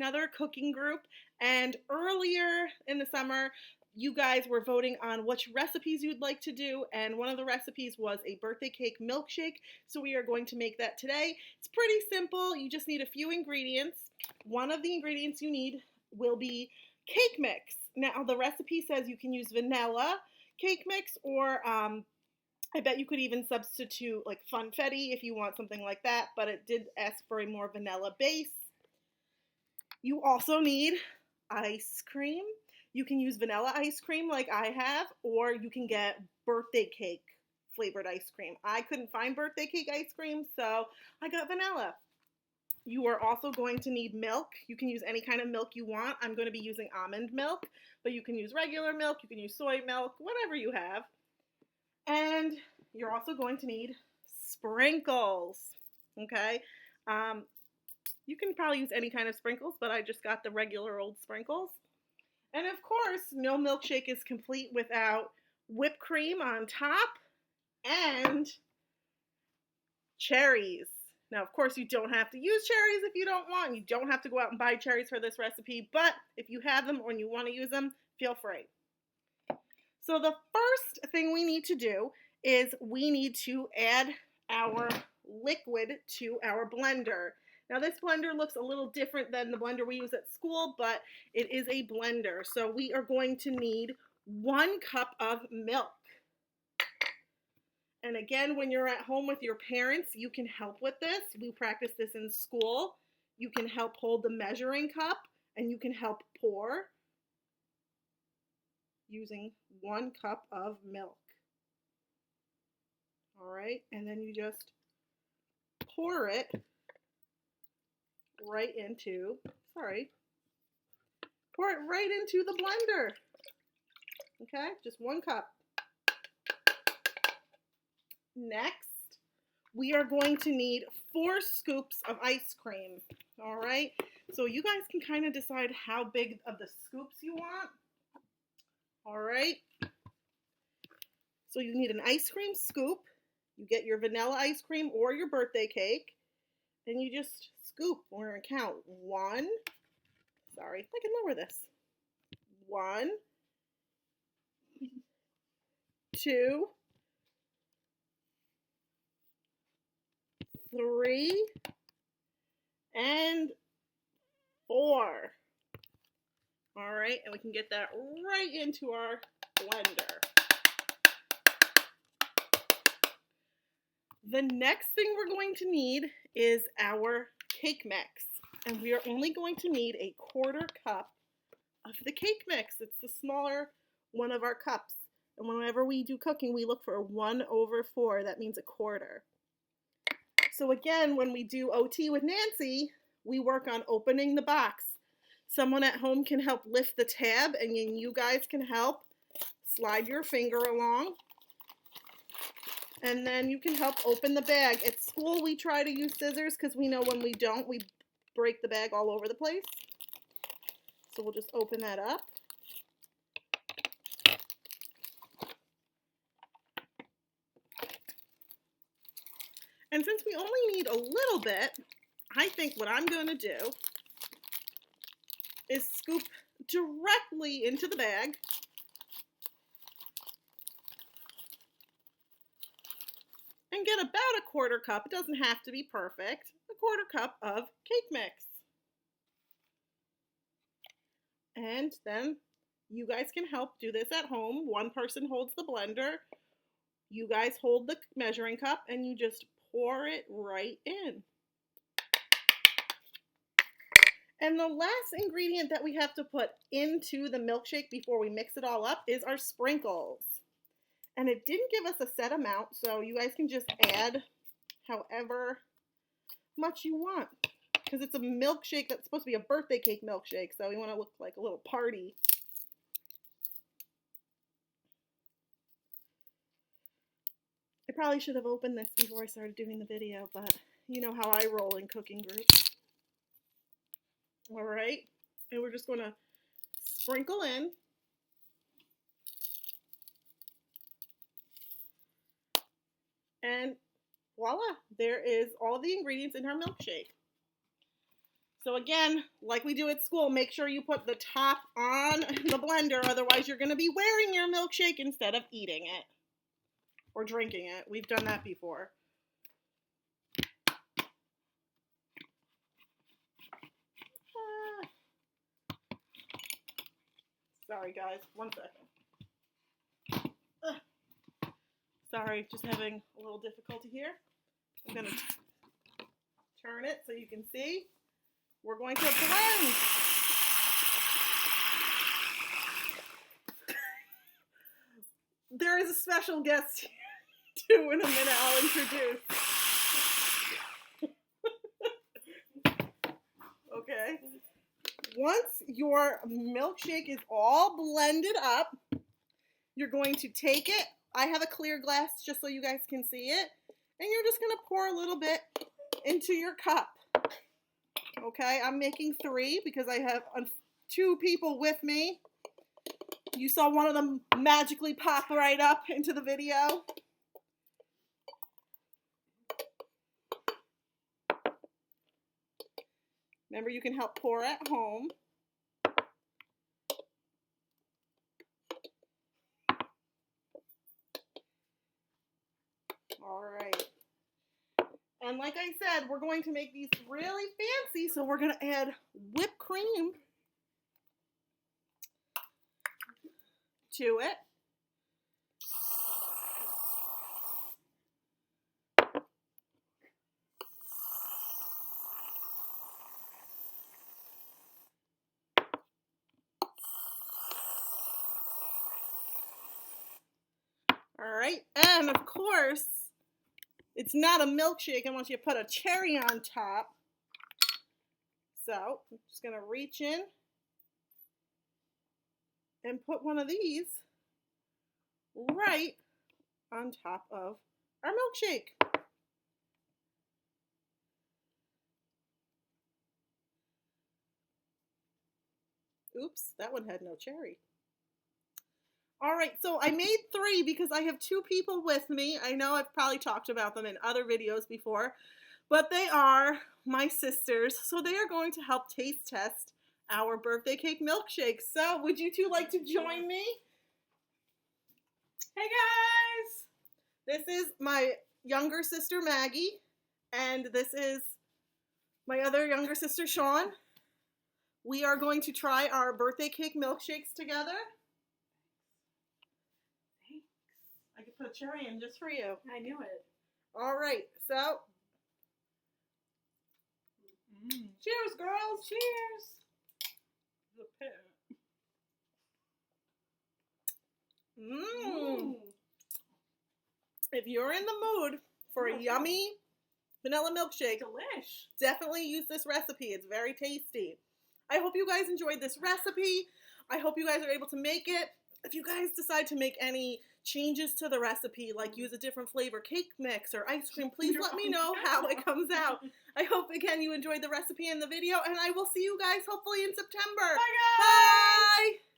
another cooking group, and earlier in the summer, you guys were voting on which recipes you'd like to do, and one of the recipes was a birthday cake milkshake, so we are going to make that today. It's pretty simple. You just need a few ingredients. One of the ingredients you need will be cake mix. Now, the recipe says you can use vanilla cake mix, or I bet you could even substitute like funfetti if you want something like that, but it did ask for a more vanilla base. You also need ice cream. You can use vanilla ice cream like I have, or you can get birthday cake flavored ice cream. I couldn't find birthday cake ice cream, so I got vanilla. You are also going to need milk. You can use any kind of milk you want. I'm going to be using almond milk, but you can use regular milk, you can use soy milk, whatever you have. And you're also going to need sprinkles, okay? You can probably use any kind of sprinkles, but I just got the regular old sprinkles. And of course, no milkshake is complete without whipped cream on top and cherries. Now, of course, you don't have to use cherries if you don't want. You don't have to go out and buy cherries for this recipe, but if you have them or you want to use them, feel free. So the first thing we need to do is we need to add our liquid to our blender. Now this blender looks a little different than the blender we use at school, but it is a blender. So we are going to need 1 cup of milk. And again, when you're at home with your parents, you can help with this. We practice this in school. You can help hold the measuring cup, and you can help pour using 1 cup of milk. All right, and then you just pour it right into, pour it right into the blender. Okay, just 1 cup. Next, we are going to need 4 scoops of ice cream. All right, so you guys can kind of decide how big of the scoops you want. All right, so you need an ice cream scoop. You get your vanilla ice cream or your birthday cake, and you just scoop. We're going to count 1. Sorry, I can lower this. 1, 2, 3, and 4. All right, and we can get that right into our blender. The next thing we're going to need is our cake mix. And we are only going to need a 1/4 cup of the cake mix. It's the smaller one of our cups. And whenever we do cooking, we look for 1/4. That means 1/4. So again, when we do OT with Nancy, we work on opening the box. Someone at home can help lift the tab, and then you guys can help slide your finger along. And then you can help open the bag. At school, we try to use scissors because we know when we don't, we break the bag all over the place. So we'll just open that up. And since we only need a little bit, I think what I'm going to do is scoop directly into the bag. And get about 1/4 cup, it doesn't have to be perfect, 1/4 cup of cake mix. And then you guys can help do this at home. One person holds the blender, you guys hold the measuring cup, and you just pour it right in. And the last ingredient that we have to put into the milkshake before we mix it all up is our sprinkles. And it didn't give us a set amount, so you guys can just add however much you want. Because it's a milkshake that's supposed to be a birthday cake milkshake, so we want to look like a little party. I probably should have opened this before I started doing the video, but you know how I roll in cooking groups. All right, and we're just going to sprinkle in. And voila, there is all the ingredients in our milkshake. So again, like we do at school, make sure you put the top on the blender, otherwise you're going to be wearing your milkshake instead of eating it or drinking it. We've done that before. Sorry guys, one second. Sorry, just having a little difficulty here. I'm going to turn it so you can see. We're going to blend. There is a special guest too in a minute I'll introduce. Okay. Once your milkshake is all blended up, you're going to take it. I have a clear glass just so you guys can see it. And you're just going to pour a little bit into your cup. Okay, I'm making 3 because I have 2 people with me. You saw one of them magically pop right up into the video. Remember, you can help pour at home. All right. And like I said, we're going to make these really fancy, so we're going to add whipped cream to it. All right, and of course, it's not a milkshake. I want you to put a cherry on top. So I'm just going to reach in and put one of these right on top of our milkshake. Oops, that one had no cherry. All right, so I made 3 because I have 2 people with me. I know I've probably talked about them in other videos before, but they are my sisters, so they are going to help taste test our birthday cake milkshakes. So would you 2 like to join me? Hey guys! This is my younger sister Maggie, and this is my other younger sister Sean. We are going to try our birthday cake milkshakes together. I could put a cherry in just for you. I knew it. All right, so. Cheers, girls. Cheers. If you're in the mood for a yummy vanilla milkshake, delish. Definitely use this recipe. It's very tasty. I hope you guys enjoyed this recipe. I hope you guys are able to make it. If you guys decide to make any changes to the recipe, like use a different flavor cake mix or ice cream, please let me know how it comes out. I hope, again, you enjoyed the recipe and the video, and I will see you guys hopefully in September. Bye, guys! Bye!